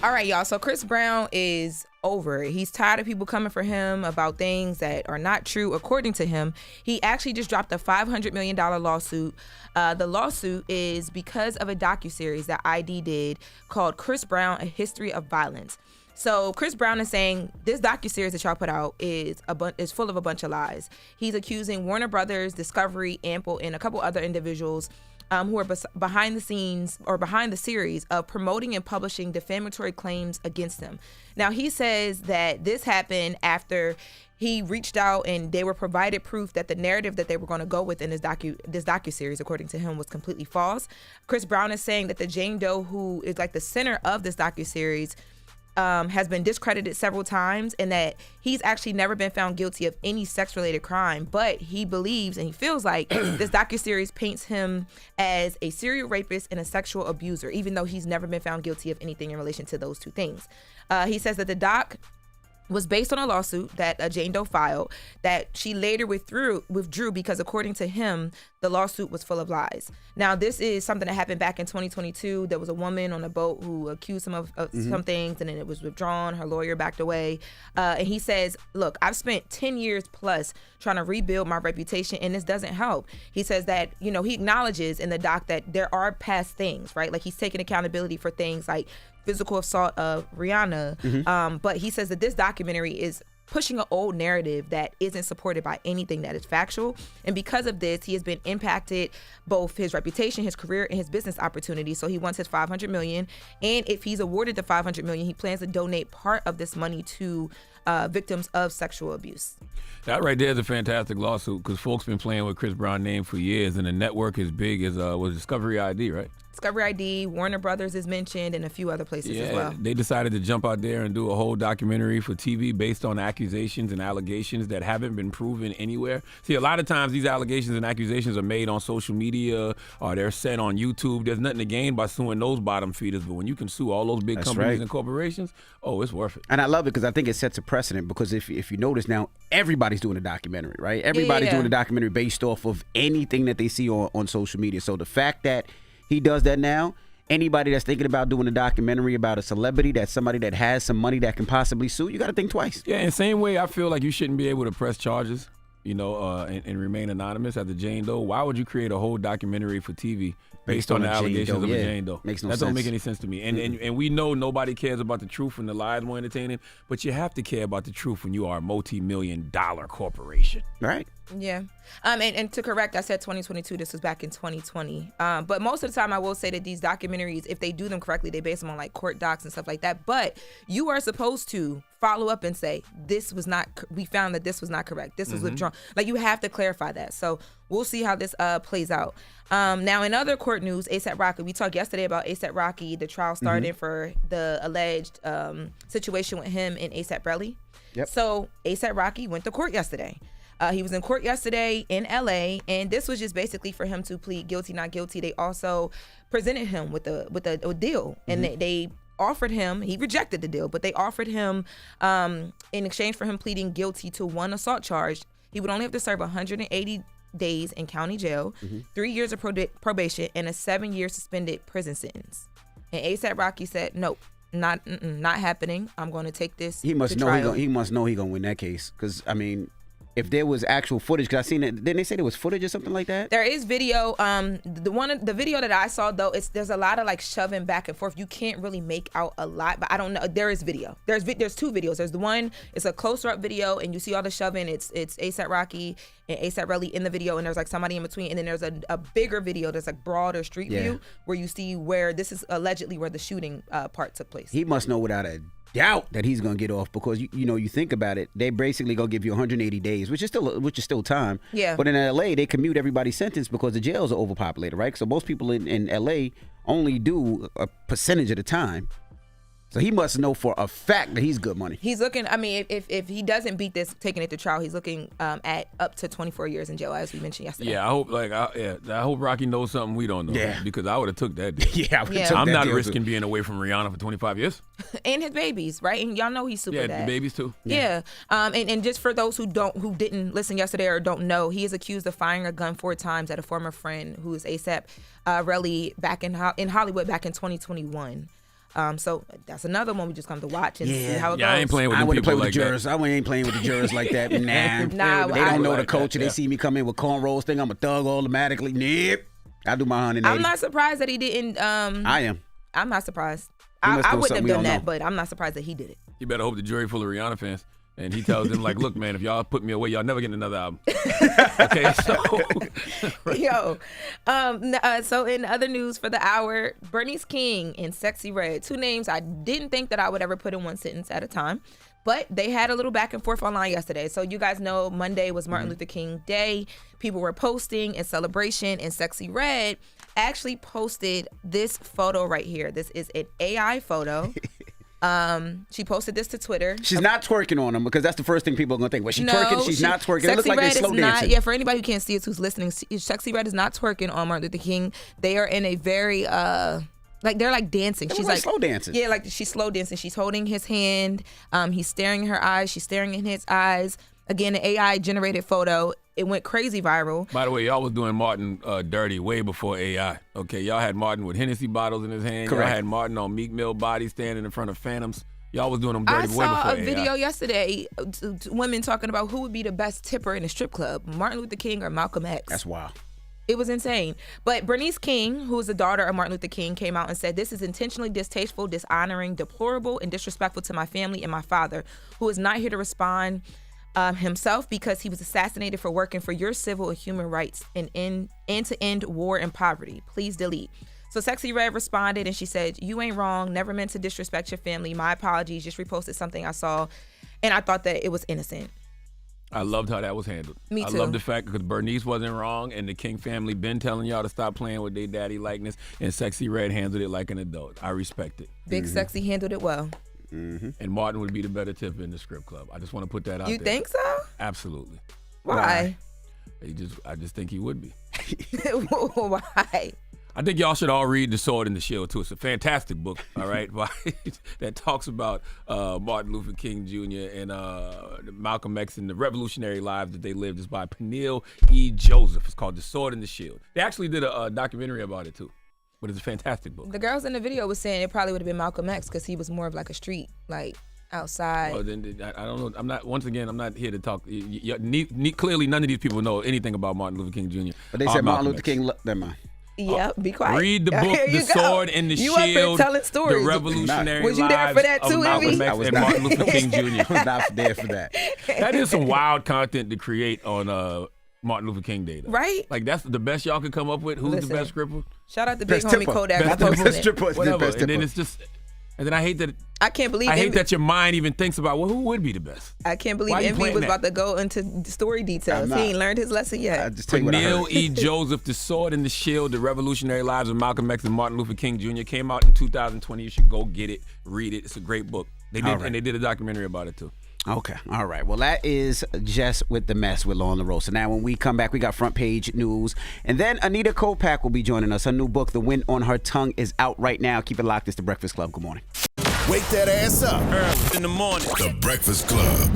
All right, y'all. So Chris Brown is over it. He's tired of people coming for him about things that are not true, according to him. He actually just dropped a $500 million lawsuit. The lawsuit is because of a docuseries that ID did called Chris Brown, A History of Violence. So Chris Brown is saying this docuseries that y'all put out is full of a bunch of lies. He's accusing Warner Brothers, Discovery, Ample, and a couple other individuals who are behind the scenes or behind the series of promoting and publishing defamatory claims against him. Now, he says that this happened after he reached out and they were provided proof that the narrative that they were going to go with in this docuseries, according to him, was completely false. Chris Brown is saying that the Jane Doe, who is like the center of this docuseries, has been discredited several times, and that he's actually never been found guilty of any sex-related crime, but he believes and he feels like this docuseries paints him as a serial rapist and a sexual abuser, even though he's never been found guilty of anything in relation to those two things. He says that the doc was based on a lawsuit that Jane Doe filed that she later withdrew because, according to him, the lawsuit was full of lies. Now, this is something that happened back in 2022. There was a woman on a boat who accused him of some things, and then it was withdrawn. Her lawyer backed away. And he says, look, I've spent 10 years plus trying to rebuild my reputation, and this doesn't help. He says that, he acknowledges in the doc that there are past things, right? Like, he's taking accountability for things like physical assault of Rihanna. But he says that this documentary is pushing an old narrative that isn't supported by anything that is factual. And because of this, he has been impacted, both his reputation, his career, and his business opportunities. So he wants his $500 million. And if he's awarded the $500 million, he plans to donate part of this money to victims of sexual abuse. That right there is a fantastic lawsuit, because folks been playing with Chris Brown's name for years, and the network as big as was Discovery ID, right? Discovery ID, Warner Brothers is mentioned, and a few other places as well. They decided to jump out there and do a whole documentary for TV based on accusations and allegations that haven't been proven anywhere. See, a lot of times these allegations and accusations are made on social media, or they're said on YouTube. There's nothing to gain by suing those bottom feeders, but when you can sue all those big companies and corporations, it's worth it. And I love it because I think it sets a precedent, because if you notice now, everybody's doing a documentary, right? Everybody's doing a documentary based off of anything that they see on social media. So the fact that he does that now, anybody that's thinking about doing a documentary about a celebrity, that's somebody that has some money that can possibly sue, you got to think twice. Yeah, in the same way, I feel like you shouldn't be able to press charges, and remain anonymous as a Jane Doe. Why would you create a whole documentary for TV based on the allegations of a Jane Doe? Makes no sense. That don't make any sense to me. And we know nobody cares about the truth and the lies more entertaining, but you have to care about the truth when you are a multi-million-dollar corporation. Right. Yeah. And to correct, I said 2022. This was back in 2020. But most of the time, I will say that these documentaries, if they do them correctly, they base them on like court docs and stuff like that. But you are supposed to follow up and say, we found that this was not correct. This was withdrawn. Like, you have to clarify that. So we'll see how this plays out. Now, in other court news, A$AP Rocky, we talked yesterday about A$AP Rocky, the trial started for the alleged situation with him and A$AP Rocky. Yep. So A$AP Rocky went to court yesterday. He was in court yesterday in LA, and this was just basically for him to plead guilty, not guilty. They also presented him with a deal, and they offered him, he rejected the deal, but they offered him, in exchange for him pleading guilty to one assault charge, he would only have to serve 180 days in county jail, 3 years of probation, and a 7-year suspended prison sentence. And A$AP Rocky said, nope. Not happening. I'm going to take this. He must know he must know he gonna win that case, because I mean, if there was actual footage, because I seen it, didn't they say there was footage or something like that? There is video. The video that I saw though, there's a lot of like shoving back and forth. You can't really make out a lot, but I don't know. There is video. There's two videos. There's the one, it's a closer up video, and you see all the shoving. It's A$AP Rocky and A$AP Rocky in the video, and there's like somebody in between, and then there's a bigger video that's like broader street view where you see where this is allegedly where the shooting part took place. He must know without a doubt that he's gonna get off, because you think about it, they basically gonna give you 180 days, which is still time. Yeah. But in LA, they commute everybody's sentence because the jails are overpopulated, right? So most people in LA only do a percentage of the time. So he must know for a fact that he's good money. He's looking, I mean, if he doesn't beat this, taking it to trial, he's looking at up to 24 years in jail, as we mentioned yesterday. Yeah, I hope Rocky knows something we don't know. Yeah. Because I would have took that deal. Yeah, I'm not risking being away from Rihanna for 25 years. And his babies, right? And y'all know he's super dad. Yeah, the babies too. Yeah. And just for those who didn't listen yesterday or don't know, he is accused of firing a gun 4 times at a former friend who is A$AP Rocky back in Hollywood back in 2021. So that's another one we just come to watch and see how it goes. I ain't playing with I them wouldn't play people with like the that. jurors. I ain't playing with the jurors like that. Nah. Nah, They don't know the like culture. that, They see me come in with cornrows thing. I'm a thug automatically. Nope. I do my 180. I'm not surprised that he didn't. I am. I'm not surprised. He must I do wouldn't have something we done don't that, know. but I'm not surprised that he did it. You better hope the jury full of Rihanna fans. And he tells them, like, look, man, if y'all put me away, y'all never get another album. Okay, so. Yo. So in other news for the hour, Bernice King and Sexy Red, two names I didn't think that I would ever put in one sentence at a time. But they had a little back and forth online yesterday. So you guys know Monday was Martin Luther King Day. People were posting in celebration, and Sexy Red actually posted this photo right here. This is an AI photo. She posted this to Twitter. She's not twerking on him because that's the first thing people are going to think. Was she twerking? She's not twerking. It looks like they're slow dancing. Yeah, for anybody who can't see us who's listening, Sexy Red is not twerking on Martin Luther King. They are in a very, they're like dancing. She's like slow dancing. Yeah, like she's slow dancing. She's holding his hand. He's staring in her eyes. She's staring in his eyes. Again, an AI generated photo. It went crazy viral. By the way, y'all was doing Martin dirty way before AI. Okay, y'all had Martin with Hennessy bottles in his hand. Correct. Y'all had Martin on Meek Mill body standing in front of Phantoms. Y'all was doing them dirty way before AI. I saw a video yesterday, women talking about who would be the best tipper in a strip club, Martin Luther King or Malcolm X. That's wild. It was insane. But Bernice King, who is the daughter of Martin Luther King, came out and said, "This is intentionally distasteful, dishonoring, deplorable, and disrespectful to my family and my father, who is not here to respond himself because he was assassinated for working for your civil and human rights and to end war and poverty. Please delete." So Sexy Red responded and she said, "You ain't wrong. Never meant to disrespect your family. My apologies. Just reposted something I saw, and I thought that it was innocent." I loved how that was handled. Me too. I love the fact because Bernice wasn't wrong, and the King family been telling y'all to stop playing with their daddy likeness, and Sexy Red handled it like an adult. I respect it. Big Sexy handled it well. And Martin would be the better tipper in the strip club. I just want to put that out there. You think so? Absolutely. Why? I just think he would be. Why? I think y'all should all read The Sword and the Shield, too. It's a fantastic book, all right, that talks about Martin Luther King Jr. and Malcolm X and the revolutionary lives that they lived. It's by Peniel E. Joseph. It's called The Sword and the Shield. They actually did a documentary about it, too. But it's a fantastic book. The girls in the video was saying it probably would have been Malcolm X because he was more of like a street, like outside. Well, then I don't know. I'm not here to talk. Clearly, none of these people know anything about Martin Luther King Jr. But they said Martin Luther King. Never mind. Yeah, be quiet. Read the book, The Sword and the You up here Shield, telling stories. The Revolutionary Was you there for that Lives too, of Malcolm Envy? X and Martin Luther King Jr. I was not there for that. That is some wild content to create on Martin Luther King Day, though. Right? Like, that's the best y'all could come up with. Who's Listen, the best stripper? Shout out to Big Best Homie tipper. Kodak Best for posting best it. stripper is the Whatever. best And then tipper. it's just, and then I hate that. I can't believe I hate Envy- that your mind even thinks about, well, who would be the best? I can't believe Why you Envy playing was that? about to go into story details. I'm He not. ain't learned his lesson I yet. just tell you what I Peniel heard. E. Joseph, The Sword and the Shield, The Revolutionary Lives of Malcolm X and Martin Luther King Jr. came out in 2020. You should go get it, read it. It's a great book. They did, All right. and they did a documentary about it too. Okay. All right. Well, that is Jess with the Mess with Law on the Road. So now when we come back, we got front page news. And then Anita Kopak will be joining us. Her new book, The Wind on Her Tongue, is out right now. Keep it locked. It's The Breakfast Club. Good morning. Wake that ass up. Early in the morning. The Breakfast Club.